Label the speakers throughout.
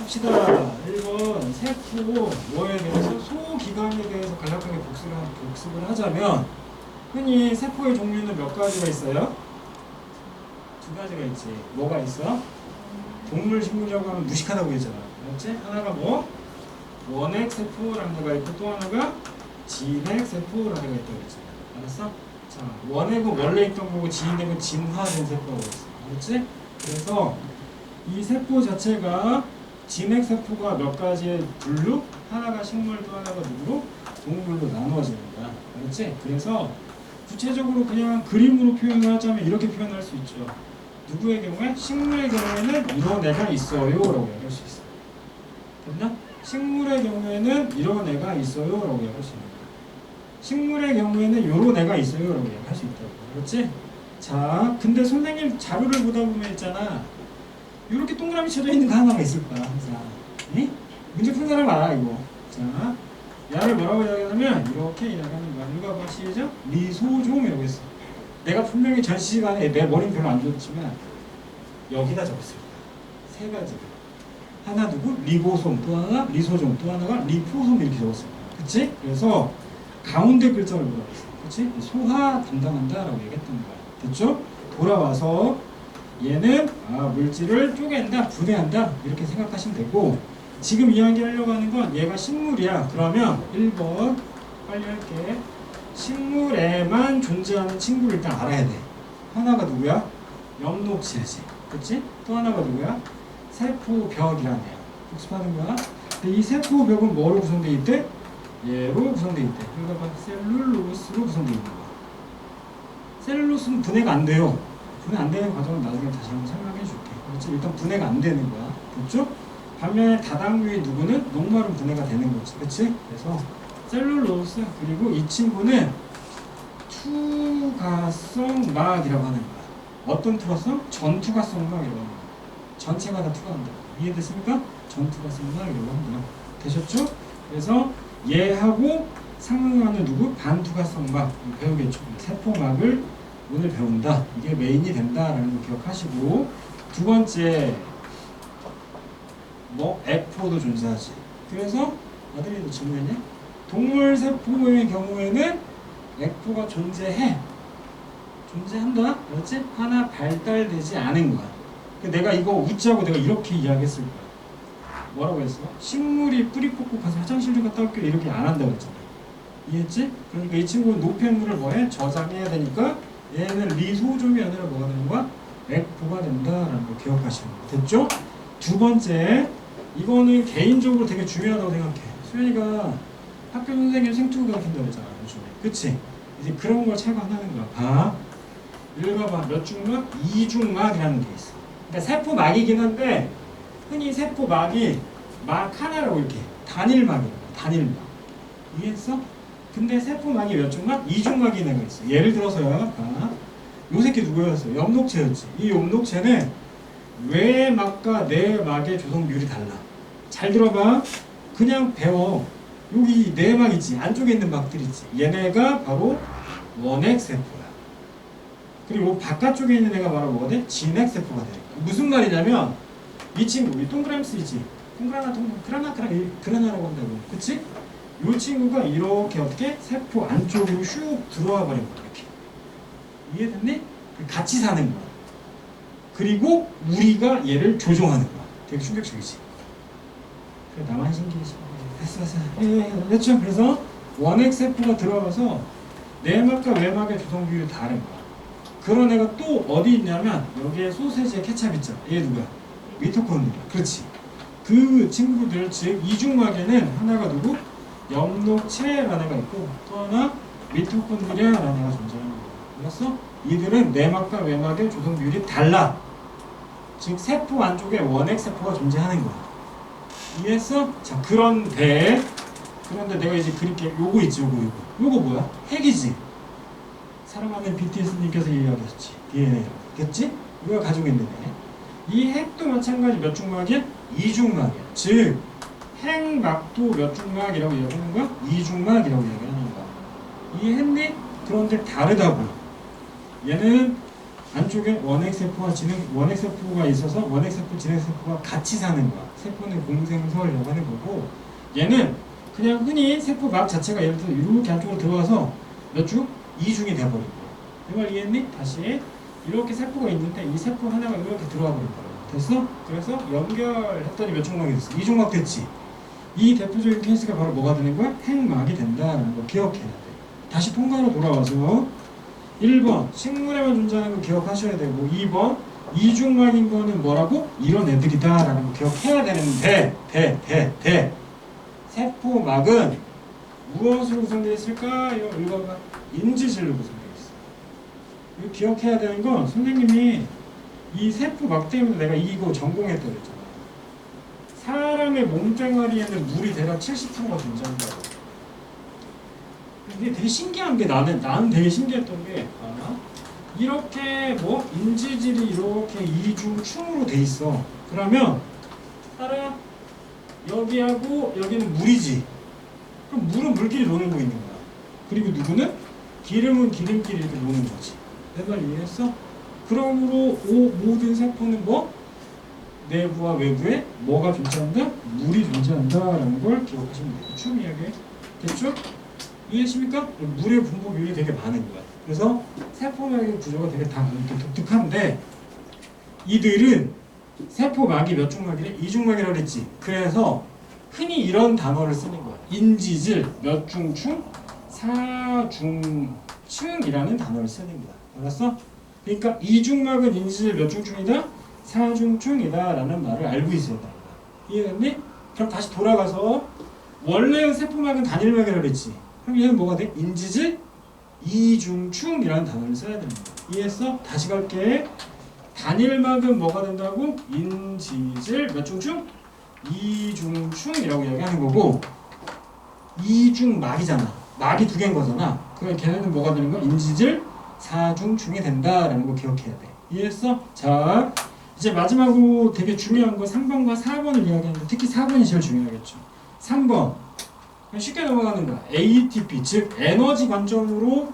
Speaker 1: 합시다. 1번 세포 뭐에 대해서 소기관에 대해서 간략하게 복습을 하자면 흔히 세포의 종류는 몇 가지가 있어요? 두 가지가 있지. 뭐가 있어? 동물 식물이라고 하면 무식하다고 했잖아. 그렇지? 하나가 뭐? 원핵 세포라는 데가 있고 또 하나가 진핵 세포라는 데가 있다고 했지. 알았어? 자, 원핵은 원래 있던 거고 진핵은 진화된 세포라고 했어. 알았지? 그래서 이 세포 자체가 진핵 세포가 몇 가지의 분류? 하나가 식물 또 하나가 누구로? 동물로 나누어집니다. 알았지? 그래서 구체적으로 그냥 그림으로 표현을 하자면 이렇게 표현할 수 있죠. 누구의 경우에? 식물의 경우에는 이런 애가 있어요 라고 얘기할 수 있어요. 됐나? 식물의 경우에는 이런 애가 있어요 라고 얘기할 수 있는 거예요. 식물의 경우에는 이런 애가 있어요 라고 얘기할 수 있다고. 그렇지? 자, 근데 선생님 자료를 보다 보면 있잖아. 이렇게 동그라미 쳐져 있는 거 하나가 있을 거야 항상. 응? 문제 푼 사람 알아 이거. 자, 야를 뭐라고 이야기하냐면 이렇게 이야기하는 거야. 이거 봐 시작. 리소좀이라고 했어. 내가 분명히 전 시간에 내 머리는 별로 안 좋지만 여기다 적었을 거야. 세 가지를. 하나 누구? 리보솜, 또 하나 리소좀, 또 하나가 리포솜 이렇게 적었을 거야. 그치? 그래서 가운데 글자를 뭐라고 했어. 그치? 소화 담당한다라고 얘기했던 거야. 됐죠? 돌아와서 얘는 물질을 쪼갠다, 분해한다 이렇게 생각하시면 되고 지금 이야기하려고 하는 건 얘가 식물이야. 그러면 1번 빨리 할게. 식물에만 존재하는 친구를 일단 알아야 돼. 하나가 누구야? 엽록체지. 그치? 또 하나가 누구야? 세포벽이라는 애야. 복습하는 거야. 근데 이 세포벽은 뭐로 구성되어 있대? 얘로 구성되어 있대. 이거 봐. 셀룰로스로 구성되어 있는 거야. 셀룰로스는 분해가 안 돼요. 분해 안 되는 과정은 나중에 다시 한번 설명해 줄게. 그렇지? 일단 분해가 안 되는 거야. 됐죠? 반면에 다당류의 누구는 녹말은 분해가 되는 거지. 그치? 그래서 셀룰로스 그리고 이 친구는 투가성 막이라고 하는 거야. 어떤 투가성? 전투가성 막이라고 하는 거야. 전체가 다 투가한다. 이해됐습니까? 전투가성 막이라고 하는 거야. 되셨죠? 그래서 얘하고 상응하는 누구? 반투가성 막 배우겠죠. 세포막을 오늘 배운다. 이게 메인이 된다라는 거 기억하시고 두 번째 뭐 액포도 존재하지. 그래서 아들이도 질문했냐? 동물 세포의 경우에는 액포가 존재해. 존재한다. 그렇지? 하나 발달되지 않은 거야. 내가 이거 웃자고 내가 이렇게 이야기했을 거야. 뭐라고 했어? 식물이 뿌리 뽑고 가서 화장실 좀 갔다 올게 이렇게 안 한다고 했잖아. 이해했지? 그러니까 이 친구는 노폐물을 뭐해? 저장해야 되니까 얘는 리소좀이 아니라 뭐가 되는 거야? 액포가 된다라는 거 기억하시면 됐죠? 두 번째 이거는 개인적으로 되게 중요하다고 생각해. 수현이가 학교 선생님 생투 가르친다고 했잖아 요즘에. 그치? 이제 그런 걸 체감하는 거야. 봐. 읽어봐. 몇 중막? 이중막이라는 게 있어. 그러니까 세포막이긴 한데 흔히 세포막이 막 하나라고 이렇게 단일막이라고. 단일막. 이해했어? 근데 세포막이 몇 중막? 이중막이 있는 거 있어. 예를 들어서요. 봐. 요 새끼 누구였어? 엽록체였지. 이 엽록체는 외막과 내막의 조성 비율이 달라. 잘 들어봐. 그냥 배워. 여기 내막 있지. 안쪽에 있는 막들 있지. 얘네가 바로 원핵 세포야. 그리고 바깥쪽에 있는 애가 바로 뭐가 돼? 진핵 세포가 돼. 무슨 말이냐면 이 친구, 이 동그라미 쓰이지. 그라나라고 한다고. 그치? 이 친구가 이렇게 어떻게 세포 안쪽으로 슉 들어와 버린 거야. 이렇게. 이해됐니? 같이 사는 거야. 그리고 우리가 얘를 조종하는 거야. 되게 충격적이지. 그래, 나만 신기해지. 됐어. 됐죠? 그래서 원핵 세포가 들어가서 내막과 외막의 조성 비율이 다른 거야. 그런 애가 또 어디 있냐면 여기에 소세지에 케찹 있잖아. 얘 누구야? 미토콘드리아. 그렇지. 그 친구들 즉 이중막에는 하나가 누구? 엽록체라는 애가 있고 또 하나 미토콘드리아라는 애가 존재하는 거야. 알았어? 이들은 내막과 외막의 조성 비율이 달라. 즉 세포 안쪽에 원핵 세포가 존재하는 거야. 이해했어? 자, 그런데 내가 이제 그릴게. 요거 있지, 요거 뭐야? 핵이지. 사랑하는 BTS님께서 이야기하셨지. DNA. 됐지? 이거 가지고 있는 애. 이 핵도 마찬가지 몇 중막이야? 이중막이야. 즉 핵막도 몇 중막이라고 이야기하는 거야? 이중막이라고 이야기하는 거야. 이해했니? 그런데 다르다고. 얘는 안쪽에 원핵세포가 있어서 원핵세포, 진핵세포가 같이 사는 거야. 세포는 공생설이라고 하는 거고, 얘는 그냥 흔히 세포막 자체가 예를 들어 이렇게 안쪽으로 들어가서 몇 중? 2중이 돼버린 거야. 이 말 이해했니? 다시 이렇게 세포가 있는데 이 세포 하나가 이렇게 들어가 버린 거야. 됐어? 그래서 연결했더니 몇 중막이 됐어? 2중막 됐지? 이 대표적인 케이스가 바로 뭐가 되는 거야? 핵막이 된다는 거 기억해야 돼. 다시 통과로 돌아와서 1번 식물에만 존재하는 거 기억하셔야 되고, 2번 이중막인 거는 뭐라고? 이런 애들이다 라는 거 기억해야 되는데 세포막은 무엇으로 구성되어 있을까? 이거 읽어봐. 인지질로 구성되어 있어. 이거 기억해야 되는 건 선생님이 이 세포막 때문에 내가 이거 전공했다고 했잖아. 사람의 몸뚱아리에는 물이 대략 70%가 존재한다고. 이게 되게 신기한 게 나는 되게 신기했던 게 이렇게 뭐 인지질이 이렇게 이중충으로 돼 있어. 그러면 따라 여기하고 여기는 물이지. 그럼 물은 물끼리 노는 거 있는 거야. 그리고 누구는 기름은 기름끼리 이렇게 노는 거지. 내 말 이해했어? 그러므로 모든 세포는 뭐 내부와 외부에 뭐가 존재한다? 물이 존재한다라는 걸 기억하시면 돼요. 춤 이야기 됐죠? 이해하십니까? 물의 분포율이 되게 많은 거야. 그래서 세포막의 구조가 되게 다 이렇게 독특한데, 이들은 세포막이 몇 중막이래? 2중막이라고 그랬지. 그래서 흔히 이런 단어를 쓰는 거야. 인지질 몇 중충? 4중층이라는 단어를 쓰는 거야. 알았어? 그러니까 2중막은 인지질 몇 중충이다? 4중충이다 라는 말을 알고 있어야 된다. 이해됐니? 그럼 다시 돌아가서 원래는 세포막은 단일막이라고 그랬지. 그럼 얘는 뭐가 돼? 인지질 이중충이라는 단어를 써야 됩니다. 이해했어? 다시 갈게. 단일막은 뭐가 된다고? 인지질 몇 중충? 이중충이라고 이야기하는 거고, 이중막이잖아. 막이 두 개인 거잖아. 그럼 걔네는 뭐가 되는 거야? 인지질 4중충이 된다라는 거 기억해야 돼. 이해했어? 자, 이제 마지막으로 되게 중요한 거 3번과 4번을 이야기하는데, 특히 4번이 제일 중요하겠죠. 3번 쉽게 넘어가는 거야. ATP, 즉 에너지 관점으로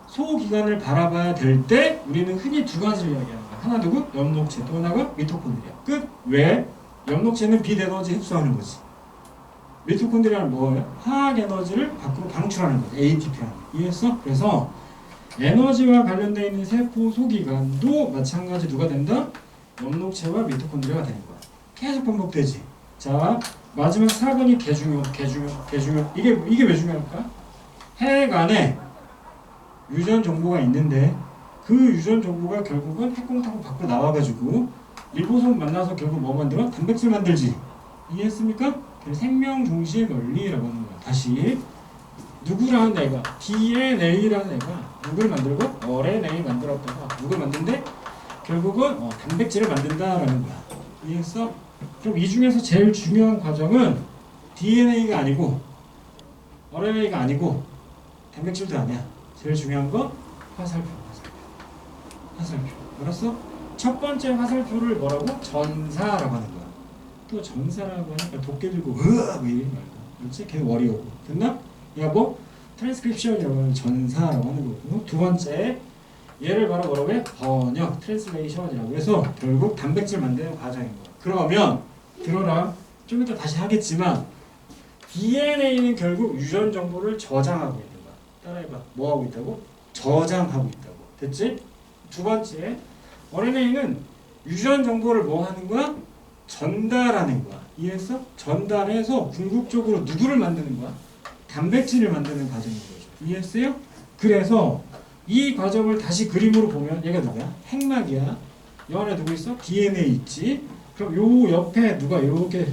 Speaker 1: 소기관을 바라봐야 될 때 우리는 흔히 두 가지를 이야기하는 거야. 하나 누구? 엽록체, 또 하나가 미토콘드리아. 끝. 왜? 엽록체는 빛 에너지 흡수하는 거지. 미토콘드리아는 뭐예요? 화학 에너지를 밖으로 방출하는 거지. ATP라는 거. 이해했어? 그래서 에너지와 관련되어 있는 세포 소기관도 마찬가지 누가 된다? 엽록체와 미토콘드리아가 되는 거야. 계속 반복되지. 자, 마지막 4번이 개중요. 이게 왜 중요할까? 핵 안에 유전 정보가 있는데 그 유전 정보가 결국은 핵공탕 밖으로 나와가지고 리보솜 만나서 결국 뭐 만들어? 단백질 만들지. 이해했습니까? 그래서 생명 중심 원리라고 하는 거야. 다시 누구라는 애가 DNA라는 애가 누굴 만들고 RNA 만들었다가 누굴 만든대? 결국은 단백질을 만든다라는 거야. 이해했어? 그럼 이 중에서 제일 중요한 과정은 DNA가 아니고 RNA가 아니고 단백질도 아니야. 제일 중요한 거 화살표. 알았어? 첫 번째 화살표를 뭐라고? 전사라고 하는 거야. 또 전사라고 하니까 도깨 들고 으아 뭐 이러지 말고, 그렇지? 걔 워리어고. 됐나? 얘가 뭐? 트랜스크립션이라고 하는 전사라고 하는 거고, 두 번째 얘를 바로 뭐라고 해? 번역, 트랜슬레이션이라고 해서 결국 단백질 만드는 과정인 거야. 그러면 들어라. 좀 이따 다시 하겠지만 DNA는 결국 유전 정보를 저장하고 있는 거야. 따라해봐. 뭐 하고 있다고? 저장하고 있다고. 됐지? 두 번째, RNA는 유전 정보를 뭐 하는 거야? 전달하는 거야. 이해했어? 전달해서 궁극적으로 누구를 만드는 거야? 단백질을 만드는 과정인 거죠. 이해했어요? 그래서 이 과정을 다시 그림으로 보면 얘가 누구야? 핵막이야. 이 안에 누구 있어? DNA 있지. 그럼 요 옆에 누가 이렇게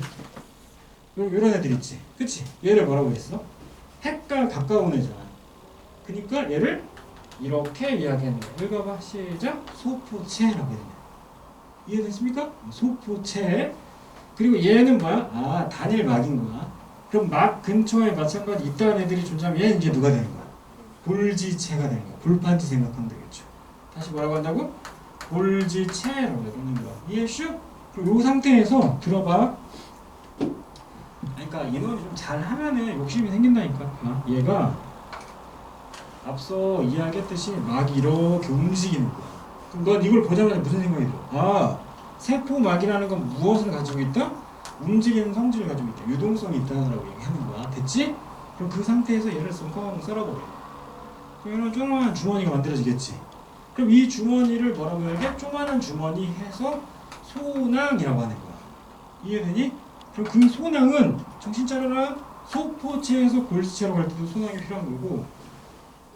Speaker 1: 요런 애들 있지. 그치? 얘를 뭐라고 했어? 핵과 가까운 애잖아. 그러니까 얘를 이렇게 이야기하는 거야. 읽어봐. 시작. 소포체라고 해야 되냐. 이해됐습니까? 소포체. 그리고 얘는 뭐야? 단일막인 거야. 그럼 막 근처에 마찬가지 이딴 애들이 존재하면 얘는 이제 누가 되는 거야? 볼지체가 되는 거야. 볼판지 생각하면 되겠죠. 다시 뭐라고 한다고? 볼지체라고 하는 거야. 이해했슈? 그리고 이 상태에서 들어봐. 그러니까 이놈이 좀 잘하면은 욕심이 생긴다니까. 얘가 앞서 이야기했듯이 막 이렇게 움직이는 거야. 그럼 넌 이걸 보자마자 무슨 생각이 들어? 아, 세포막이라는 건 무엇을 가지고 있다? 움직이는 성질을 가지고 있다. 유동성이 있다라고 얘기하는 거야. 됐지? 그럼 그 상태에서 얘를 뻥 썰어버려. 그러면 조그마한 주머니가 만들어지겠지. 그럼 이 주머니를 뭐라고 해야 돼? 조그마한 주머니 해서 소낭이라고 하는 거야. 이해되니? 그럼 그 소낭은 정신 차려라. 소포체에서 골지체로 갈 때도 소낭이 필요한 거고,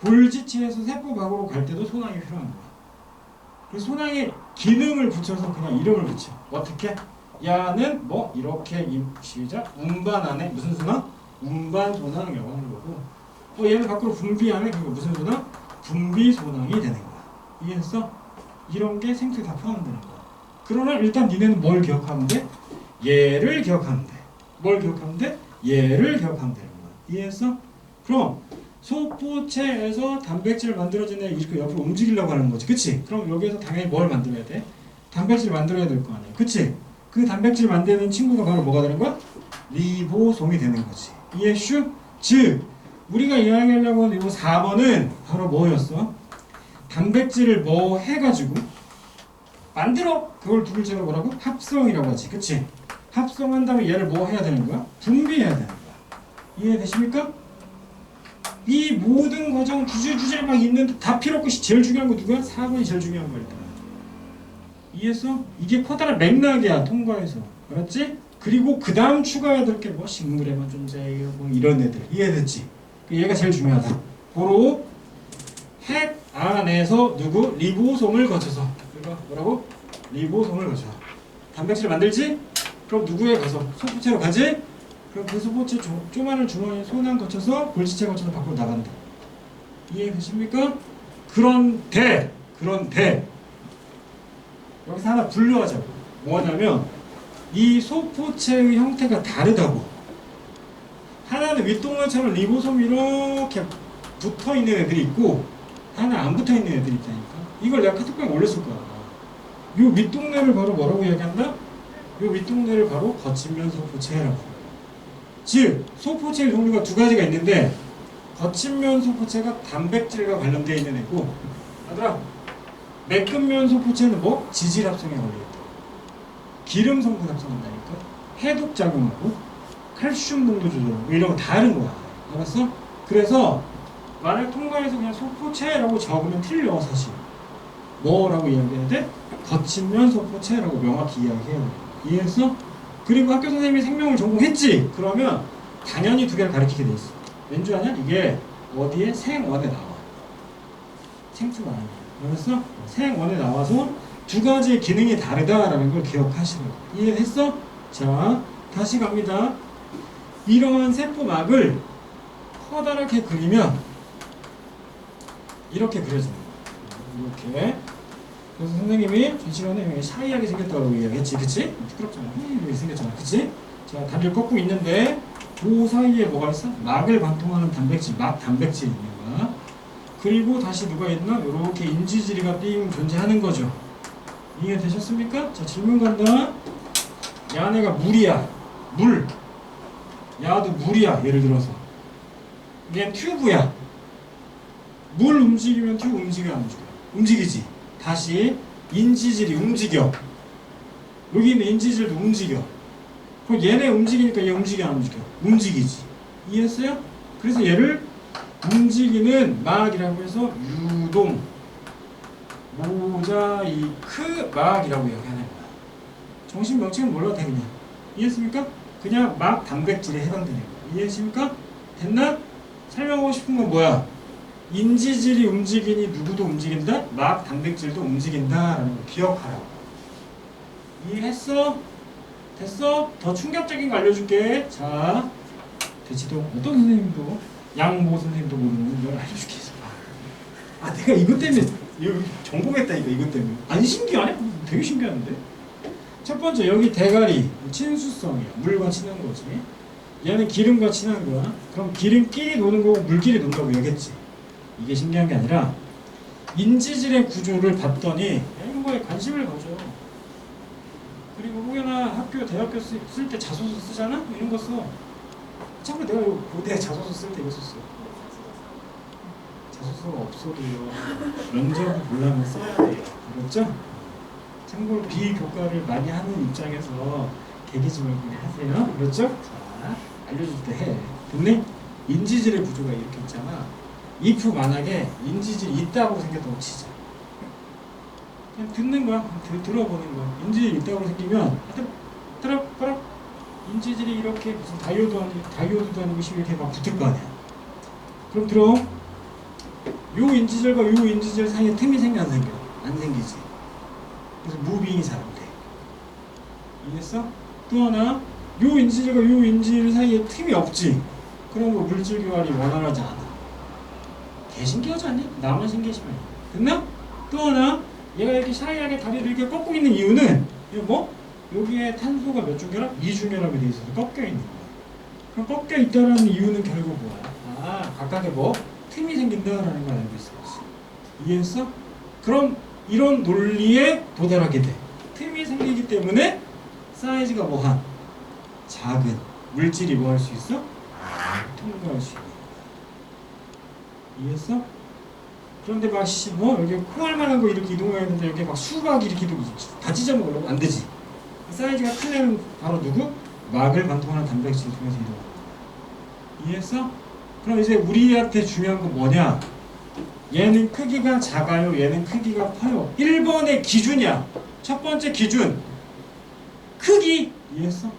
Speaker 1: 골지체에서 세포막으로 갈 때도 소낭이 필요한 거야. 그래서 소낭에 기능을 붙여서 그냥 이름을 붙여. 어떻게? 야는 뭐 이렇게 시작 운반 안에 무슨 소낭? 운반 소낭이라고 하는 거고, 얘는 밖으로 분비 안에 그게 무슨 소낭? 분비 소낭이 되는 거야. 이해했어? 이런 게 생투에 다 포함되는 거야. 그러나 일단 니네는 뭘 기억하면 돼? 얘를 기억하면 돼. 뭘 기억하면 돼? 얘를 기억하면 되는 거야. 이해했어? 그럼 소포체에서 단백질을 만들어지네 이렇게 옆으로 움직이려고 하는 거지. 그치? 그럼 여기에서 당연히 뭘 만들어야 돼? 단백질을 만들어야 될 거 아니야. 그치? 그 단백질 만드는 친구가 바로 뭐가 되는 거야? 리보솜이 되는 거지. 이해슈? 즉 우리가 이야기하려고 하는 이 4번은 바로 뭐였어? 단백질을 뭐 해가지고 만들어! 그걸 두 글자로 뭐라고? 합성이라고 하지. 그치? 합성한 다음에 얘를 뭐 해야 되는 거야? 분비해야 되는 거야. 이해되십니까? 이 모든 과정 주제주제 막 있는데 다 필요 없고 제일 중요한 거 누구야? 4번이 제일 중요한 거야. 일단. 이해했어? 이게 커다란 맥락이야. 통과해서. 알았지? 그리고 그 다음 추가해야 될 게 뭐 식물에만 존재해 뭐 이런 애들. 이해됐지? 얘가 제일 중요하다. 고로 핵 안에서 누구? 리보솜을 거쳐서. 이거 뭐라고? 리보솜을 거쳐. 단백질을 만들지? 그럼 누구에 가서? 소포체로 가지? 그럼 그 소포체 조그마한 주머니 소낭 거쳐서 골지체 거쳐서 밖으로 나간다. 이해되십니까? 그런데 여기서 하나 분류하자고. 뭐냐면 이 소포체의 형태가 다르다고. 하나는 윗동물처럼 리보솜이 이렇게 붙어있는 애들이 있고 하나 안 붙어있는 애들이 있다니까. 이걸 내가 카톡방에 올렸을 거야. 요 윗동네를 바로 뭐라고 이야기한다? 요 윗동네를 바로 거친면 소포체라고. 즉 소포체의 종류가 두 가지가 있는데 거친면 소포체가 단백질과 관련되어 있는 애고, 얘들아 매끈면 소포체는 뭐? 지질 합성에 걸려있다. 기름 성분 합성한다니까. 해독 작용하고 칼슘 농도 조절 뭐 이런 거 다른 거야. 알았어? 그래서 만약 통과해서 그냥 소포체라고 적으면 틀려. 사실 뭐라고 이야기해야 돼? 거친면 소포체라고 명확히 이야기해야 돼. 이해했어? 그리고 학교 선생님이 생명을 전공했지? 그러면 당연히 두 개를 가르치게 돼 있어. 왠지 아냐? 이게 어디에? 생원에 나와. 생투가 아니야. 알았어? 생원에 나와서 두 가지의 기능이 다르다라는 걸 기억하시라고. 이해했어? 자, 다시 갑니다. 이러한 세포막을 커다랗게 그리면 이렇게 그려지는 거야. 이렇게. 그래서 선생님이 전 시간에 샤이하게 생겼다고 이야기했지, 그치? 부끄럽잖아. 이렇게 생겼잖아, 그치? 자, 다리를 꺾고 있는데 그 사이에 뭐가 있어? 막을 관통하는 단백질, 막 단백질이 있는 거야. 그리고 다시 누가 있나? 이렇게 인지질이가 띵 존재하는 거죠. 이해되셨습니까? 자, 질문 간다. 야네가 물이야. 물. 야도 물이야. 예를 들어서. 얘 튜브야. 물 움직이면 튜브 움직여 안 움직여? 움직이지. 다시 인지질이 움직여. 여기 있는 인지질도 움직여. 그럼 얘네 움직이니까 얘 움직여 안 움직여? 움직이지. 이해했어요? 그래서 얘를 움직이는 막이라고 해서 유동 모자이크 막이라고 이야기하는 거야. 정신 명칭은 몰라도 돼 그냥. 이해했습니까? 그냥 막 단백질에 해당되는 거야. 이해했습니까? 됐나? 설명하고 싶은 건 뭐야? 인지질이 움직이니 누구도 움직인다? 막 단백질도 움직인다라는 걸 기억하라고. 이해했어? 됐어? 더 충격적인 거 알려줄게. 자, 대치도 어떤 선생님도 양모 선생님도 모르는 걸 알려줄게. 내가 이것 때문에 이거 전공했다 이것 때문에. 아니 신기하네? 되게 신기한데? 첫 번째 여기 대가리 친수성이야. 물과 친한 거지. 얘는 기름과 친한 거야. 그럼 기름끼리 노는 거고 물끼리 논다고 얘기했지. 이게 신기한 게 아니라 인지질의 구조를 봤더니 이런 거에 관심을 가져. 그리고 혹여나 학교 대학교 쓸 때 자소서 쓰잖아? 이런 거 써. 참고로 내가 고대 자소서 쓸 때 이거 썼어. 자소서가 없어도요. 면접을 보려면 써야 돼요. 그렇죠? 참고로 비교과를 많이 하는 입장에서 개기지 말고 하세요. 그렇죠? 자, 알려줄 때 해. 됐네? 인지질의 구조가 이렇게 있잖아. if 만약에 인지질이 있다고 생겼다고 치자. 그냥 듣는 거야. 들어보는 거야. 인지질이 있다고 생기면 따라 인지질이 이렇게 무슨 다이오드도 아니고 이렇게 막 붙을 거 아니야. 그럼 들어. 요 인지질과 요 인지질 사이에 틈이 생겨 안 생겨? 안 생기지. 그래서 무빙이 잘 안 돼. 이해했어? 또 하나, 요 인지질과 요 인지질 사이에 틈이 없지. 그럼 뭐 물질 교환이 원활하지 않아. 개 신기하지 않니? 나만 신기하시면 됐나? 또 하나, 얘가 이렇게 샤이하게 다리를 이렇게 꺾고 있는 이유는 이거 뭐? 여기에 탄소가 몇 중결합? 2중결합이 돼 있어서 꺾여 있는 거야. 그럼 꺾여 있다라는 이유는 결국 뭐야? 각각의 뭐? 틈이 생긴다라는 걸 알고 있어. 이해했어? 그럼 이런 논리에 도달하게 돼. 틈이 생기기 때문에 사이즈가 뭐한? 작은 물질이 뭐 할 수 있어? 통과할 수 있는 거야. 이해했어? 그런데 막 여기 콩알 만한 거 이렇게 이동해야 되는데 여기 막 수박이 이렇게 다 찢어먹으려면 안 되지. 사이즈가 크려면 바로 누구? 막을 관통하는 단백질을 통해서 이동하는 거야. 이해했어? 그럼 이제 우리한테 중요한 건 뭐냐? 얘는 크기가 작아요, 얘는 크기가 커요. 1번의 기준이야. 첫 번째 기준 크기. 이해했어?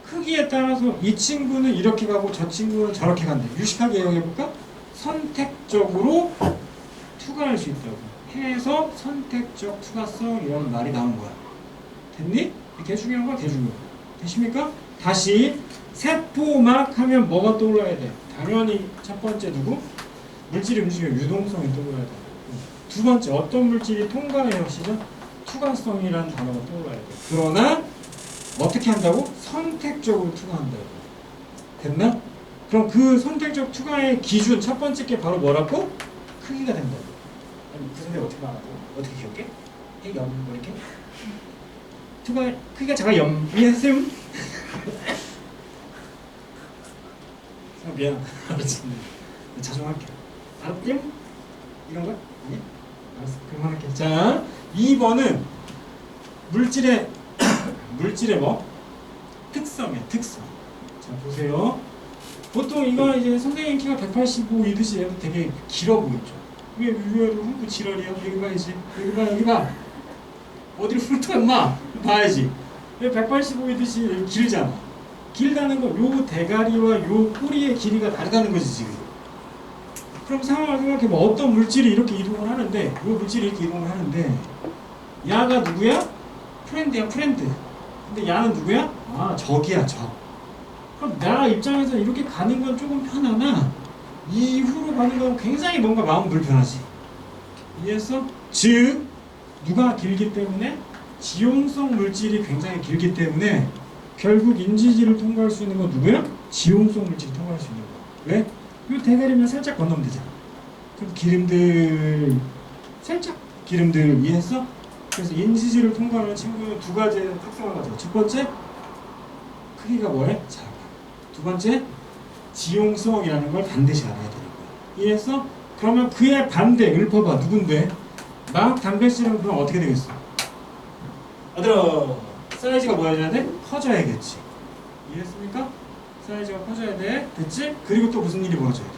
Speaker 1: 크기에 따라서 이 친구는 이렇게 가고 저 친구는 저렇게 간대. 유식하게 이용해볼까? 선택적으로 투과할 수 있다고 해서 선택적 투과성이라는 말이 나온 거야. 됐니? 개 중요한 거야, 개 중요한 거. 되십니까? 다시 세포막 하면 뭐가 떠올라야 돼? 당연히 첫 번째 누구? 물질이 움직이면 유동성이 떠올라야 돼. 두 번째 어떤 물질이 통과해요? 시죠? 투과성이라는 단어가 떠올라야 돼. 그러나 어떻게 한다고? 선택적으로 투과한다고. 됐나? 그럼 그 선택적 투과의 기준 첫 번째 게 바로 뭐라고? 크기가 된다고. 아니 그 선택 어떻게 말하고? 어떻게 기억해? 뭐 이렇게? 투과 크기가 작아 이해했음? 미안. 알았지. 자중할게. 알았지? 이런 거? 아니? 알았어. 그만할게. 자, 2번은 물질의 뭐? 특성이야. 특성. 자, 보세요. 보통 이거 이제 선생님 키가 185이듯이 얘도 되게 길어 보이죠. 왜 훑고 지랄이야? 여기 봐야지. 여기 봐. 어디를 훑어 임마? 봐야지. 왜 185이듯이 길잖아. 길다는 건 요 대가리와 요 꼬리의 길이가 다르다는 거지 지금. 그럼 상황을 생각해봐. 어떤 물질이 이렇게 이동을 하는데 요 물질이 이렇게 이동을 하는데 야가 누구야? 프렌드야 프렌드. 근데 야는 누구야? 적이야 적. 그럼 나 입장에서 이렇게 가는 건 조금 편하나 이후로 가는 건 굉장히 뭔가 마음 불편하지. 이해했어? 즉 누가 길기 때문에 지용성 물질이 굉장히 길기 때문에 결국 인지질을 통과할 수 있는 건 누구야? 지용성 물질이 통과할 수 있는 거야. 왜? 이 대가리만 살짝 건너면 되잖아. 그럼 살짝 기름들 이해했어? 그래서 인지질을 통과하는 친구는 두 가지의 특성을 가져. 첫 번째, 크기가 뭐래? 작아. 두 번째, 지용성이라는 걸 반드시 알아야 되는 거야. 이해했어? 그러면 그의 반대, 읊어봐. 누군데? 막 단백질은 그럼 어떻게 되겠어? 아들아, 사이즈가 뭐여야 돼? 커져야겠지. 이해했습니까? 사이즈가 커져야 돼. 됐지? 그리고 또 무슨 일이 벌어져야 돼?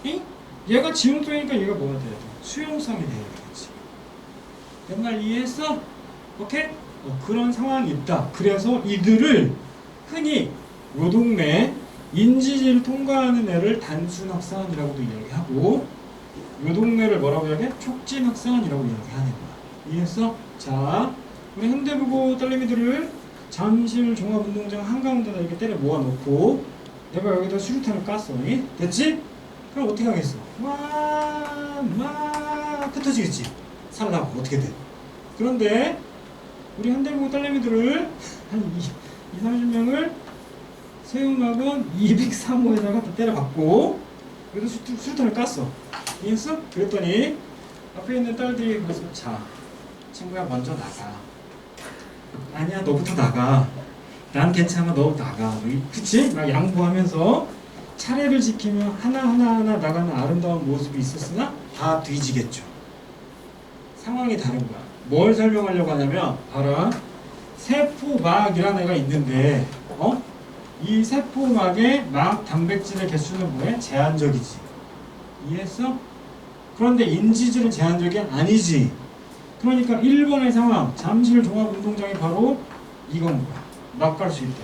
Speaker 1: 응? 얘가 지용성이니까 얘가 뭐가 돼야 돼? 수용성이 돼야 되겠지. 내 말 이해했어? 오케이? 그런 상황이 있다. 그래서 이들을 흔히 요 동네 인지질 통과하는 애를 단순학사원이라고도 이야기하고 요 동네를 뭐라고 이야기해? 촉진학사원이라고 이야기하는 거야. 이해했어? 자, 우리 현대부고 딸내미들을 잠실 종합운동장 한가운데다 이렇게 때려 모아놓고 내가 여기다 수류탄을 깠어. 됐지? 그럼 어떻게 하겠어? 막 흩어지겠지? 살라고 어떻게든. 그런데 우리 현대부고 딸내미들을 한 20-30명을 세운학원 203호에다가 다 때려박고 그래도 수류탄을 깠어. 이해했어? 그랬더니 앞에 있는 딸들이 그래서 자 친구야 먼저 나가. 아니야 너부터 나가. 난 괜찮아 너 나가. 그치? 막 양보하면서 차례를 지키며 하나하나 나가는 아름다운 모습이 있었으나 다 뒤지겠죠. 상황이 다른 거야. 뭘 설명하려고 하냐면 봐라. 세포막이라는 애가 있는데 이 세포막의 막 단백질의 개수는 뭐야? 제한적이지. 이해했어? 그런데 인지질은 제한적이 아니지. 그러니까 1번의 상황, 잠실 종합운동장이 바로 이건 거야. 막 갈 수 있다.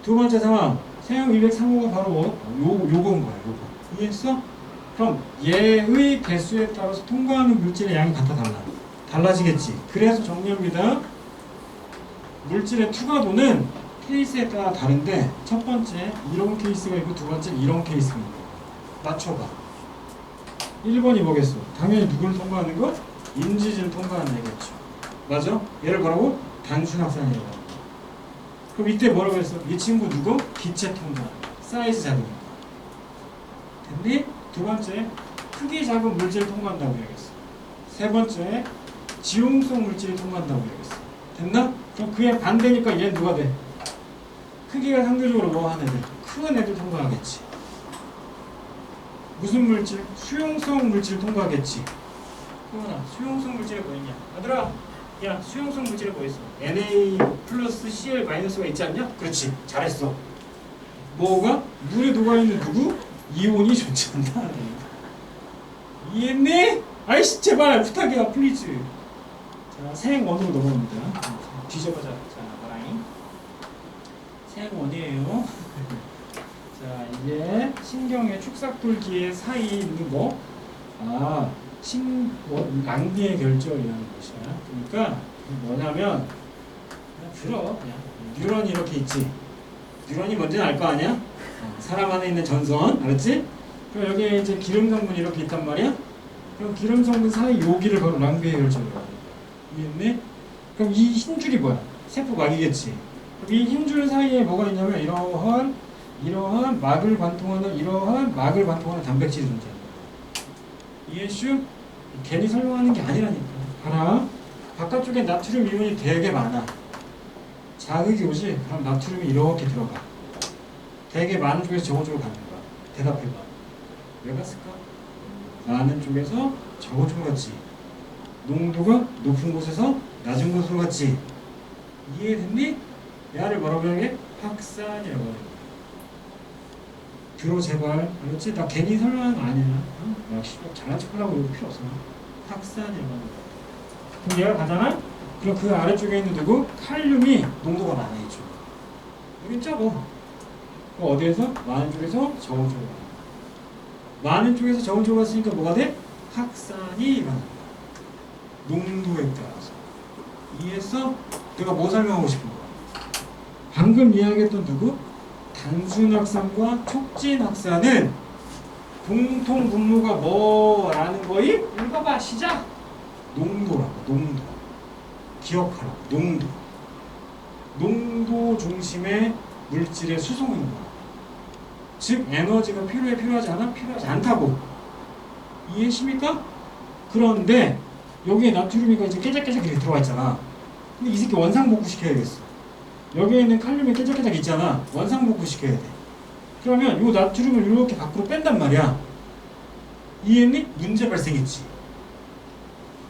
Speaker 1: 두 번째 상황, 세형 203호가 바로 요건 거야. 요거. 이해했어? 그럼 얘의 개수에 따라서 통과하는 물질의 양이 같아 달라. 달라지겠지. 그래서 정리합니다. 물질의 투과도는 케이스에 따라 다른데 첫 번째 이런 케이스가 있고 두 번째 이런 케이스가 있고 맞춰봐. 1번이 뭐겠어? 당연히 누구를 통과하는 거? 인지질을 통과하는 애겠죠. 맞아? 얘를 뭐라고? 단순합산이라고. 그럼 이때 뭐라고 했어? 이 친구 누구? 기체 통과. 사이즈 작으니까. 됐니? 두 번째, 크기 작은 물질을 통과한다고 해야겠어. 세 번째, 지용성 물질이 통과한다고 해야겠어. 됐나? 그럼 그의 반대니까 얘는 누가 돼? 크기가 상대적으로 뭐하는 애들? 큰 애들 통과하겠지. 무슨 물질? 수용성 물질 통과하겠지. 그거나 수용성 물질이 뭐 있냐? 아들아, 야 수용성 물질이 뭐 있어? Na 플러스 Cl 마이너스가 있지 않냐? 그렇지, 잘했어. 뭐가? 물에 녹아있는 누구? 이온이 존재한다. 이해했니? 아이씨 제발 부탁이야 플리즈. 자 생원으로 넘어갑니다. 뒤져보자. 자 봐라잉. 생원이에요. 자 이게 신경의 축삭돌기의 사이에 있는 거. 낭비의 결절이라는 것이야. 그러니까 뭐냐면 그냥 들어. 그냥 뉴런이 이렇게 있지. 뉴런이 뭔지는 알 거 아니야? 사람 안에 있는 전선, 알았지? 그럼 여기에 이제 기름 성분이 이렇게 있단 말이야? 그럼 기름 성분 사이 여기를 바로 낭비의 결절이라고 해. 이해했니? 그럼 이 흰 줄이 뭐야? 세포막이겠지. 이 흰 줄 사이에 뭐가 있냐면 이러한 막을 관통하는 단백질이 존재한다. 이해슈? 괜히 설명하는 게 아니라니까. 봐라. 바깥쪽에 나트륨 이온이 되게 많아. 자극이 오지? 그럼 나트륨이 이렇게 들어가. 되게 많은 쪽에서 적은 쪽으로 가는 거야. 대답해봐. 왜 갔을까? 많은 쪽에서 적은 쪽으로 갔지. 농도가 높은 곳에서 낮은 곳으로 갔지. 이해됐니? 얘를 뭐라고 해? 확산이라고 해. 들어 제발. 알았지? 나 괜히 설명하는 거 아니야. 야, 잘난 척하려고 이거 필요 없어. 확산이라고 하는 거야. 그럼 얘가 가잖아? 그럼 그 아래쪽에 있는 누구? 칼륨이 농도가 많아 있죠. 여긴 적어. 어디에서? 많은 쪽에서 적은 쪽으로 가. 많은 쪽에서 적은 쪽으로 갔으니까 뭐가 돼? 확산이 일어나. 농도에 따라서. 이해했어? 내가 뭐 설명하고 싶은 거야? 방금 이야기했던 누구? 단순 확산과 촉진 확산은 공통 분모가 뭐라는 거임? 읽어봐 시작! 농도라고. 농도. 기억하라고. 농도. 농도 중심의 물질의 수송인 거야. 즉 에너지가 필요하지 않아? 필요하지 않다고. 이해하십니까? 그런데 여기에 나트륨이가 이제 깨작깨작 이렇게 들어가 있잖아. 근데 이 새끼 원상복구 시켜야겠어. 여기에 있는 칼륨이 깨작깨작 있잖아. 원상복구 시켜야 돼. 그러면 이 나트륨을 이렇게 밖으로 뺀단 말이야. 이해했니? 문제 발생했지.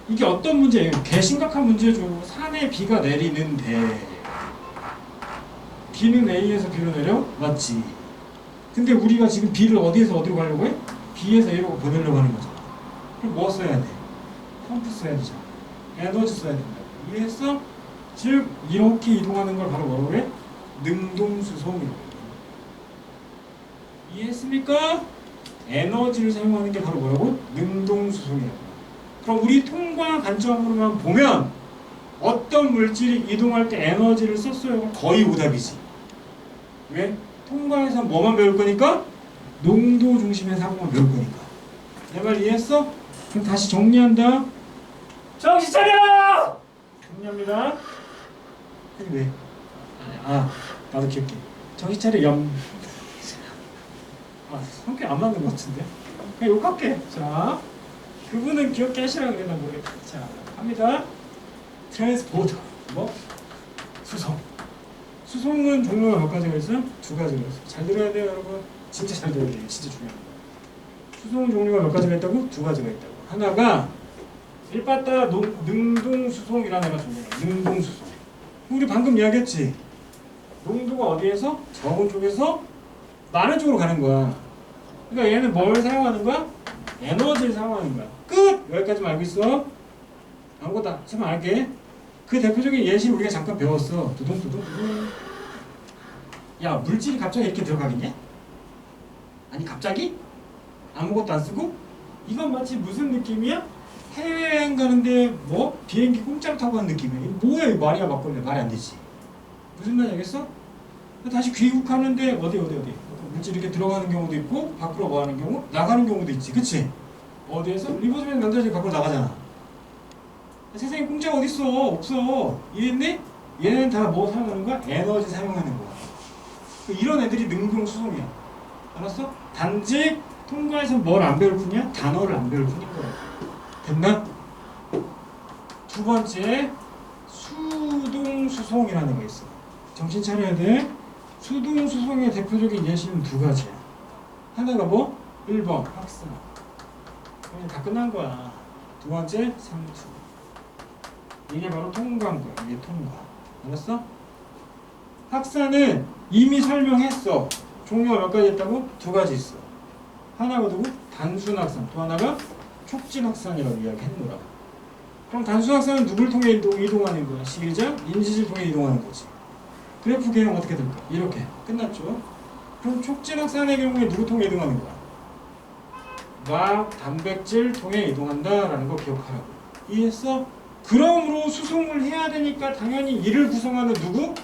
Speaker 1: 이게 어떤 문제예요? 개 심각한 문제죠. 산에 비가 내리는데 B는 A에서 B로 내려? 맞지. 근데 우리가 지금 B를 어디에서 어디로 가려고 해? B에서 A로 보내려고 하는 거잖아. 그럼 뭐 써야 돼? 펌프 써야 되잖아. 에너지 써야 된다. 이해했어? 즉 이렇게 이동하는 걸 바로 뭐라고 해? 능동수송이라고 해. 이해했습니까? 에너지를 사용하는 게 바로 뭐라고? 능동수송이라고 해. 그럼 우리 통과 관점으로만 보면 어떤 물질이 이동할 때 에너지를 썼어요? 거의 오답이지. 왜? 통과에서 뭐만 배울 거니까? 농도 중심의 사고만 배울 거니까. 내 말 이해했어? 그럼 다시 정리한다. 정신 차려! 정리합니다. 왜? 나도 기억해. 정신 차려 염. 성격 안 맞는 것 같은데? 그냥 욕할게. 자, 그분은 기억해 하시라고 그랬나 모르겠다. 자, 갑니다. 트랜스포터. 뭐? 수송. 수송은 종류가 몇 가지가 있어요? 두 가지가 있어요. 잘 들어야 돼요, 여러분. 진짜 잘 들어야 돼. 진짜 중요한 거야. 수송 종류가 몇 가지가 있다고? 두 가지가 있다고. 하나가 일바따 능동수송이라는 애가 존재해. 능동수송. 우리 방금 이야기했지. 농도가 어디에서? 적은 쪽에서 많은 쪽으로 가는 거야. 그러니까 얘는 뭘 사용하는 거야? 에너지를 사용하는 거야. 끝! 여기까지만 알고 있어. 아무것도 참 알게. 그 대표적인 예시를 우리가 잠깐 배웠어. 두둥두둥. 야, 물질이 갑자기 이렇게 들어가겠냐? 아니 갑자기? 아무것도 안 쓰고? 이건 마치 무슨 느낌이야? 해외여행 가는데 뭐? 비행기 공짜로 타고 가는 느낌이야. 이거 뭐야 이 말이야 막걸리. 말이 안 되지. 무슨 말인지 알겠어? 다시 귀국하는데 어디 물질 이렇게 들어가는 경우도 있고 밖으로 뭐 하는 경우? 나가는 경우도 있지. 그치? 어디에서? 리버스맨 남자들이 밖으로 나가잖아. 세상에 공짜가 어딨어? 없어. 이해했니? 얘는 다 뭐 사용하는 거야? 에너지 사용하는 거야. 이런 애들이 능동수송이야. 알았어? 단지 통과해서 뭘 안 배울 뿐이야? 단어를 안 배울 뿐인 거야. 됐나? 두 번째, 수동수송이라는 게 있어. 정신 차려야 돼. 수동수송의 대표적인 예시는 두 가지야. 하나가 뭐? 1번 확산. 그냥 다 끝난 거야. 두 번째, 상투. 이게 바로 통과인 거야. 이게 통과. 알았어? 확산은 이미 설명했어. 종류가 몇 가지 있다고? 두 가지 있어. 하나가 누구? 단순 확산. 또 하나가 촉진 확산이라고 이야기했노라. 그럼 단순 확산은 누굴 통해 이동하는 거야? 시작. 인지질 통해 이동하는 거지. 그래프 개형 어떻게 될까? 이렇게. 끝났죠? 그럼 촉진 확산의 경우에 누구 통해 이동하는 거야? 막 단백질 통해 이동한다라는 거 기억하라고. 이해했어? 그러므로 수송을 해야 되니까 당연히 이를 구성하는 누구?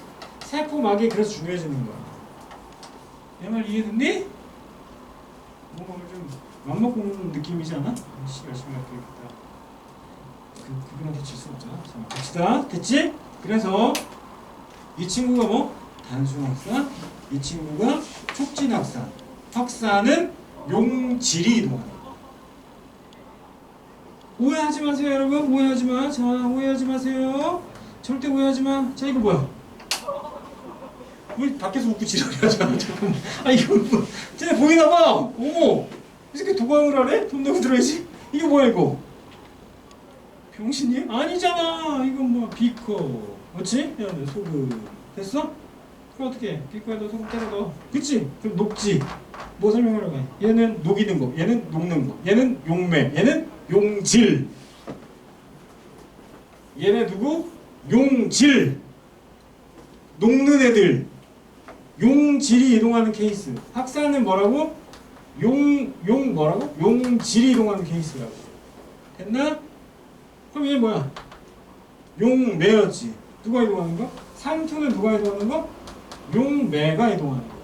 Speaker 1: 세포막이 그래서 중요해지는 거야. 내 말 이해됐니? 뭔가 좀 맘먹고 오는 느낌이지 않아? 열심히 할게겠다. 그분한테 질 수 없잖아. 자, 갑시다. 됐지? 그래서 이 친구가 뭐? 단순 확산. 이 친구가 촉진 확산. 확산은 용질이 이동하는 거. 오해하지 마세요, 여러분. 오해하지 마. 자, 오해하지 마세요. 절대 오해하지 마. 자, 이거 뭐야? 왜 밖에서 웃고 지랄이야? 잠깐만. 아, 이거 뭐? 쟤네 보이나 봐. 어머. 이렇게 도광을 하래? 돈 내고 들어야지. 이게 뭐야 이거? 병신이? 아니잖아. 이건 뭐 비커. 그렇지? 야, 소금. 됐어? 그럼 어떻게 해? 비커에다 소금 때려 넣어. 그치? 그럼 녹지. 뭐 설명하려고 해? 얘는 녹이는 거. 얘는 녹는 거. 얘는 용매. 얘는 용질. 얘네 누구? 용질. 녹는 애들. 용질이 이동하는 케이스. 확산은 뭐라고? 뭐라고? 용질이 이동하는 케이스라고. 됐나? 그럼 얘 뭐야? 용매였지. 누가 이동하는 거? 상투는 누가 이동하는 거? 용매가 이동하는 거.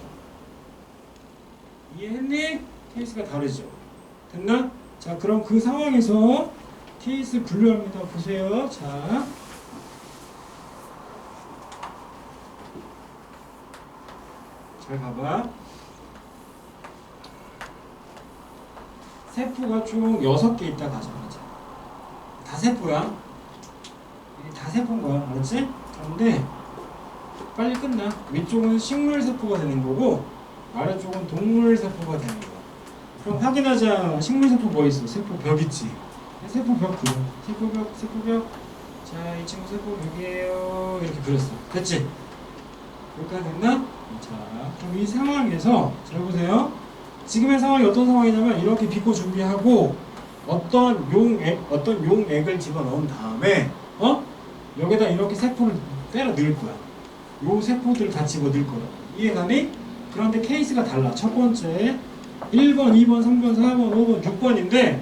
Speaker 1: 이해했니? 케이스가 다르죠. 됐나? 자, 그럼 그 상황에서 케이스 분류합니다. 보세요. 자. 잘 봐봐. 세포가 총 6개 있다 가정하자. 다 세포야. 이게 다 세포인 거야. 알았지? 그런데 빨리 끝나. 위쪽은 식물 세포가 되는 거고 아래쪽은 동물 세포가 되는 거야. 그럼 확인하자. 식물 세포 뭐 있어? 세포 벽 있지. 세포 벽 그려. 세포 벽. 자, 이 친구 세포 벽이에요. 이렇게 그렸어. 됐지? 여기까지 됐나? 자, 그럼 이 상황에서 잘 보세요. 지금의 상황이 어떤 상황이냐면 이렇게 비코 준비하고 어떤 용액을 집어넣은 다음에 여기다 이렇게 세포를 때려 넣을 거야. 요 세포들을 다 집어 넣을 거야. 이해가니? 그런데 케이스가 달라. 첫 번째 1번, 2번, 3번, 4번, 5번, 6번인데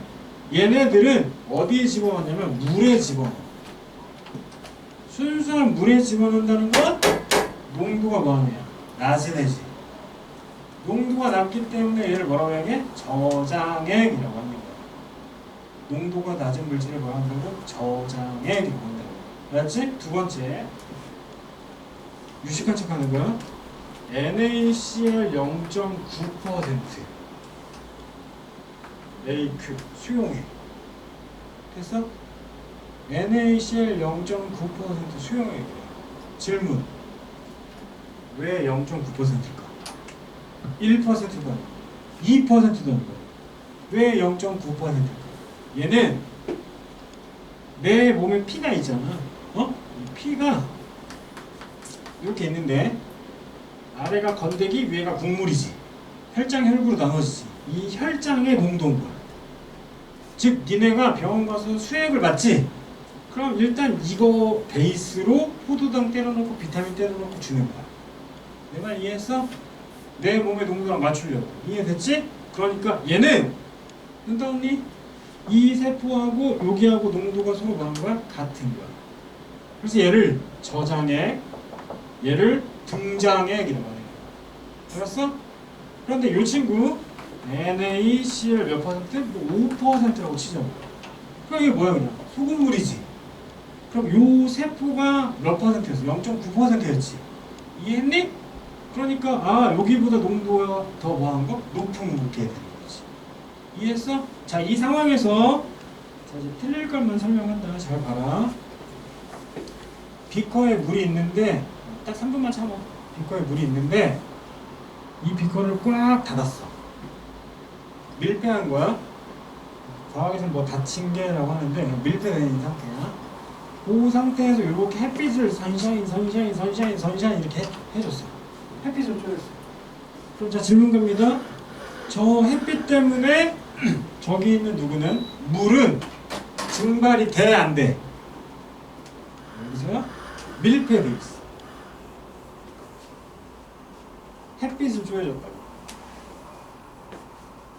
Speaker 1: 얘네들은 어디에 집어넣냐면 물에 집어넣어. 순수한 물에 집어넣는다는 건 농도가 뭐하냐? 낮은 애지. 농도가 낮기 때문에 얘를 뭐라고 해야 저장액이라고 합니다. 농도가 낮은 물질을 뭐라고 한다고? 저장액이라고 한다고. 알았지? 두 번째, 유식한 척 하는 거야. NaCl 0.9% A큐 수용액. 됐어? NaCl 0.9% 수용액이야. 질문. 왜 0.9%일까? 1%가 2%도 안 돼요. 왜 0.9%일까? 얘는 내 몸에 피가 있잖아. 이 피가 이렇게 있는데 아래가 건더기, 위에가 국물이지. 혈장, 혈구로 나눠지지. 이 혈장의 농도인 거야. 즉 니네가 병원 가서 수액을 맞지? 그럼 일단 이거 베이스로 포도당 때려놓고 비타민 때려놓고 주는 거야. 내 말 이해했어? 내 몸의 농도랑 맞추려고. 이해됐지? 그러니까 얘는 된다 언니? 이 세포하고 여기하고 농도가 서로 뭐한 거야? 같은 거야. 그래서 얘를 저장액, 얘를 등장액이라고 하는 거야. 알았어? 그런데 이 친구 NaCl 몇 퍼센트? 뭐 5%라고 치자고. 그럼 이게 뭐야 그냥? 소금물이지. 그럼 요 세포가 몇 퍼센트였어? 0.9%였지. 이해했니? 그러니까 아 여기보다 농도가 더 뭐한 거? 높은 게 되는 거지. 이해했어? 자, 이 상황에서 자, 이제 틀릴 것만 설명한다. 잘 봐라. 비커에 물이 있는데 딱 3분만 참아. 비커에 물이 있는데 이 비커를 꽉 닫았어. 밀폐한 거야. 과학에서는 뭐 닫힌 게라고 하는데 밀폐된 상태야. 그 상태에서 이렇게 햇빛을 선샤인 이렇게 해줬어. 햇빛을 쬐줬어. 그럼 자 질문 갑니다. 저 햇빛 때문에 저기 있는 누구는 물은 증발이 돼 안 돼? 여기서요? 밀폐돼 있어. 햇빛을 쬐줬다고.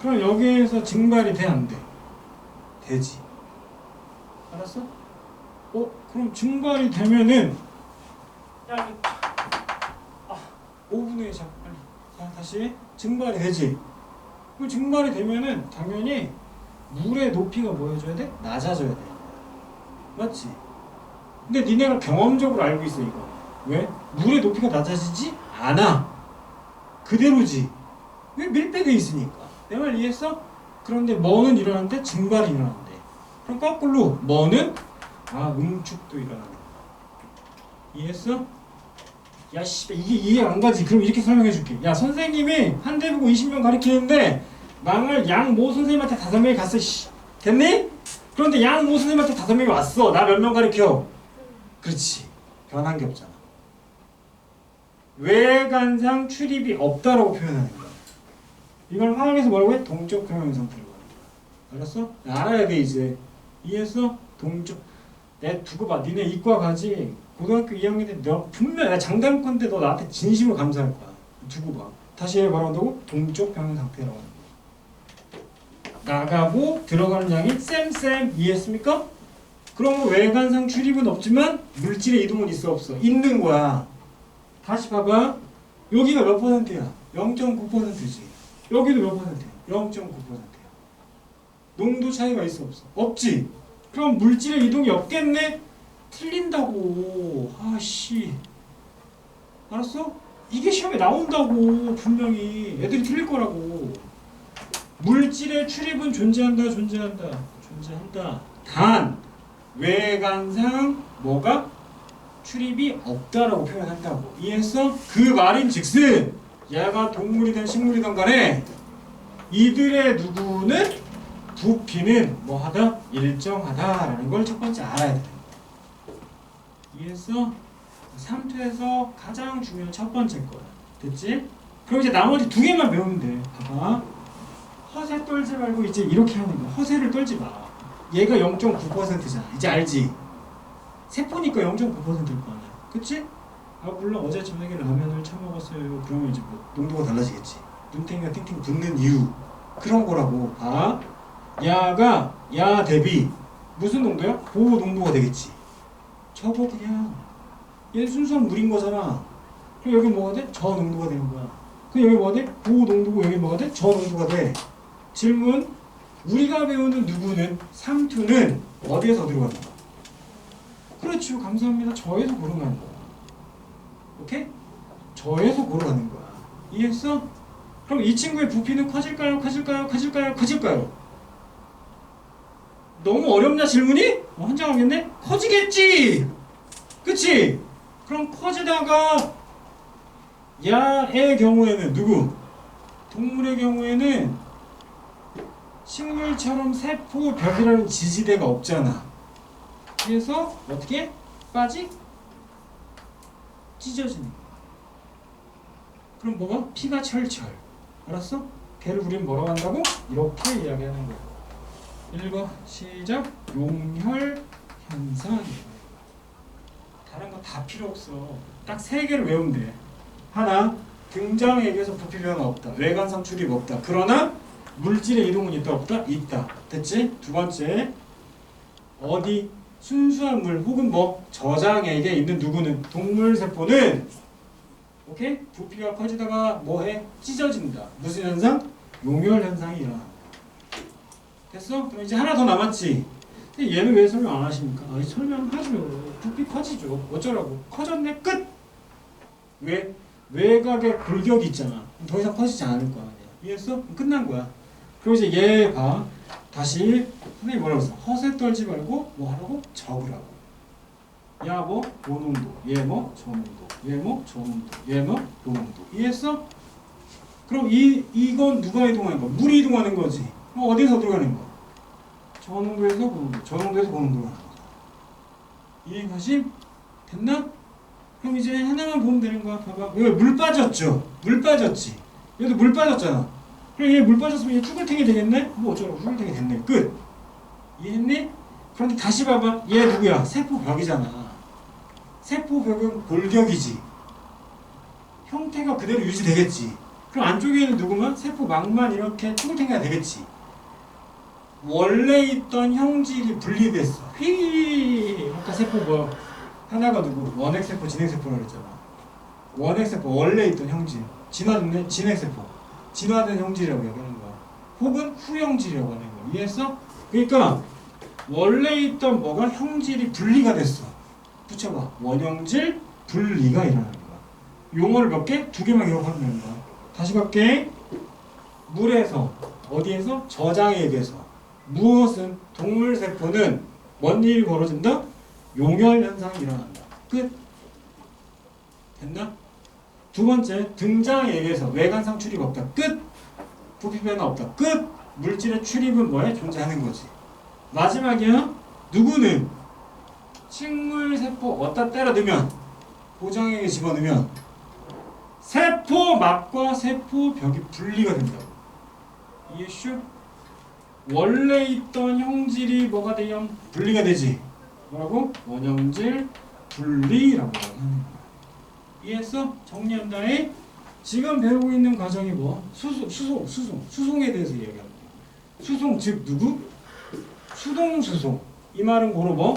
Speaker 1: 그럼 여기에서 증발이 돼 안 돼? 되지. 알았어? 그럼 증발이 되면은 야, 5분의 자 빨리. 자 다시 증발이 되지. 그럼 증발이 되면은 당연히 물의 높이가 뭐여줘야 돼? 낮아져야 돼. 맞지? 근데 니네가 경험적으로 알고 있어 이거. 왜? 물의 높이가 낮아지지 않아. 그대로지. 왜? 밀폐돼 있으니까. 내 말 이해했어? 그런데 뭐는 일어나는데 증발이 일어나는데. 그럼 거꾸로 뭐는 응축도 일어나는 거야. 이해했어? 야 씨, 이게 이해 안 가지. 그럼 이렇게 설명해 줄게. 야 선생님이 한 대 보고 20명 가르치는데 망할 양모 선생님한테 5명이 갔어. 씨. 됐니? 그런데 양모 선생님한테 5명이 왔어. 나 몇 명 가르쳐? 그렇지. 변한 게 없잖아. 외관상 출입이 없다라고 표현하는 거야. 이걸 화학에서 뭐라고 해? 동적 평형 상태라고 하는 거야. 알았어? 알아야 돼 이제. 이해했어? 동적. 내 두고 봐. 니네 이과 가지. 고등학교 2학년 때 너 분명 나 장담컨대 너 나한테 진심으로 감사할 거야. 두고 봐. 다시 해 말한다고? 동적 평형 상태라고 하는 거야. 나가고 들어가는 양이 쌤 이해했습니까? 그럼 외관상 출입은 없지만 물질의 이동은 있어 없어? 있는 거야. 다시 봐봐. 여기가 몇 퍼센트야? 0.9%지. 여기도 몇 퍼센트야? 0.9%야. 농도 차이가 있어 없어? 없지. 그럼 물질의 이동이 없겠네? 틀린다고. 아씨. 알았어? 이게 시험에 나온다고. 분명히 애들이 틀릴 거라고. 물질의 출입은 존재한다. 단 외관상 뭐가? 출입이 없다라고 표현한다고. 이해했어? 그 말인즉슨 얘가 동물이든 식물이든 간에 이들의 누구는 부피는 뭐하다? 일정하다라는 걸 첫 번째 알아야 돼. 이해했어? 3투에서 가장 중요한 첫 번째 거야. 됐지? 그럼 이제 나머지 2개만 배우면 돼. 봐봐. 허세 떨지 말고 이제 이렇게 하는 거야. 허세를 떨지 마. 얘가 0.9%잖아. 이제 알지? 세포니까 0.9%일 거 아니야. 그치? 물론 어제 저녁에 라면을 처먹었어요. 그러면 이제 뭐 농도가 달라지겠지. 눈탱이가 팅팅 붓는 이유. 그런 거라고. 야 대비 무슨 농도야? 보호 농도가 되겠지. 저거 그냥 얘 순수한 물인 거잖아. 그럼 여기 뭐가 돼? 저 농도가 되는 거야. 그럼 여기 뭐가 돼? 보호 농도고 여기 뭐가 돼? 저 농도가 돼. 질문. 우리가 배우는 누구는 3투는 어디에서 어디로 가는 거야? 그렇죠. 감사합니다. 저에서 고르는 거야. 오케이? 저에서 고르 가는 거야. 이해했어? 그럼 이 친구의 부피는 커질까요? 너무 어렵냐 질문이? 환장하겠네? 커지겠지! 그치? 그럼 커지다가 야의 경우에는 누구? 동물의 경우에는 식물처럼 세포벽이라는 지지대가 없잖아. 그래서 어떻게? 찢어지는 거야. 그럼 뭐가? 피가 철철. 알았어? 걔를 우린 뭐라고 한다고? 이렇게 이야기하는 거야. 읽어. 시작. 용혈 현상. 다른 거 다 필요 없어. 딱 3개를 외우면 돼. 하나, 등장액에서 부피 변화 없다. 외관상 출입 없다. 그러나 물질의 이동은 있다 없다? 있다. 됐지? 두 번째, 어디 순수한 물 혹은 뭐 저장액에 있는 누구는 동물 세포는 오케이? 부피가 커지다가 뭐해? 찢어진다. 무슨 현상? 용혈 현상이 일어난다. 됐어? 그럼 이제 하나 더 남았지. 근데 얘는 왜 설명 안 하십니까? 아, 설명하죠. 부피 커지죠. 어쩌라고? 커졌네. 끝. 왜? 외곽에 골격이 있잖아. 더 이상 커지지 않을 거야. 이해했어? 끝난 거야. 그리고 이제 얘 봐. 다시 선생님이 뭐라고 했어? 허세 떨지 말고 뭐 하라고? 적으라고. 야 뭐? 고농도. 얘 뭐? 저농도. 얘 뭐? 저농도. 얘 뭐? 고농도. 이해했어? 그럼 이건 누가 이동하는 거야? 물이 이동하는 거지. 그럼 어디서 들어가는 거야? 저농도에서 고농도. 저농도에서 고농도로 가는 거잖아. 이해가심? 됐나? 그럼 이제 하나만 보면 되는 거야. 봐봐. 왜 물 빠졌죠? 물 빠졌지. 얘도 물 빠졌잖아. 그럼 얘 물 빠졌으면 얘 쭈글탱이 되겠네? 뭐 어쩌라고 쭈글탱이 됐네. 끝. 이해했니? 그런데 다시 봐봐. 얘 누구야? 세포벽이잖아. 세포벽은 골격이지. 형태가 그대로 유지되겠지. 그럼 안쪽에는 누구만? 세포막만 이렇게 쭈글탱이가 되겠지. 원래 있던 형질이 분리됐어. 아까 세포 뭐 하나가 누구? 원핵세포, 진핵세포라고 그랬잖아. 원핵세포 원래 있던 형질. 진화됐네? 진핵세포. 진화된 형질이라고 얘기하는 거야. 혹은 후형질이라고 하는 거야. 이해했어? 그러니까 원래 있던 뭐가 형질이 분리가 됐어. 붙여봐. 원형질 분리가 일어나는 거야. 용어를 몇 개? 2개만 기억하면 되는 거야. 다시 갈게. 물에서 어디에서? 저장액에서. 무엇은? 동물세포는 뭔 일이 벌어진다? 용혈 현상이 일어난다. 끝. 됐나? 두 번째, 등장액에서 외관상 출입 없다. 끝. 부피 변화 없다. 끝. 물질의 출입은 뭐에? 존재하는 거지. 마지막이야. 누구는? 식물세포 어디다 때려 넣으면 고정액에 집어넣으면 세포막과 세포벽이 분리가 된다고. 이해슈? 원래 있던 형질이 뭐가 돼요? 분리가 되지. 뭐라고? 원형질 분리라고 하는 거야. 이해했어? 정리한다에 지금 배우고 있는 과정이 뭐? 수송에 대해서 이야기합니다. 수송 즉 누구? 수동수송. 이 말은 고로 뭐?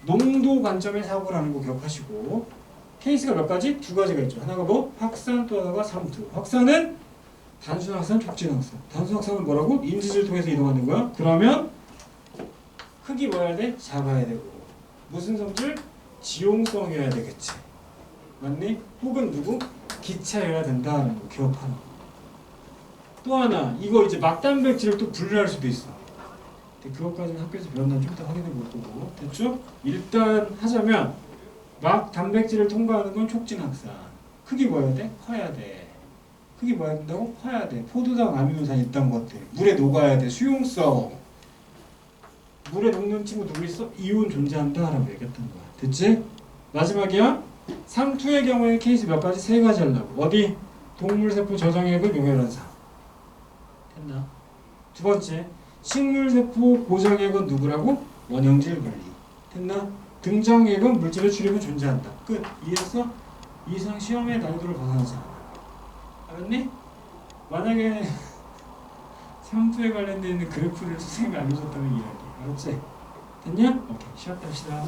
Speaker 1: 농도 관점의 사고를 하는 거 기억하시고 케이스가 몇 가지? 2가지가 있죠. 하나가 뭐? 확산 또 하나가 삼투. 확산은 단순 확산, 촉진 확산. 단순 확산은 뭐라고? 인지질 통해서 이동하는 거야. 그러면 흙이 뭐 해야 돼? 작아야 되고 무슨 성질? 지용성이어야 되겠지. 맞니? 혹은 누구? 기차여야 된다는 거 기억하는 거. 또 하나 이거 이제 막단백질을 또 분류할 수도 있어. 근데 그것까지는 학교에서 배웠나 좀 이따 확인해 볼 거고. 됐죠? 일단 하자면 막 단백질을 통과하는 건 촉진 확산. 크기 뭐 해야 돼? 커야 돼. 크기 뭐 해야 된다고? 커야 돼. 포도당 아미노산 있던 것들. 물에 녹아야 돼. 수용성. 물에 녹는 친구 누구 있어? 이온 존재한다 라고 얘기했던 거야. 됐지? 마지막이야. 상투의 경우에 케이스 몇 가지? 3가지 하려고. 어디? 동물세포 저장액은 용혈현상. 됐나? 두 번째. 식물세포 고정액은 누구라고? 원형질 분리. 됐나? 등장액은 물질의 출입은 존재한다. 끝. 이해했어? 이상 시험의 난이도를 벗어나지 않아. 알았니? 만약에 상투에 관련되어 있는 그래프를 선생님이 알려줬다는 이야기. 알았지? 됐냐? 오케이. 시작합시다.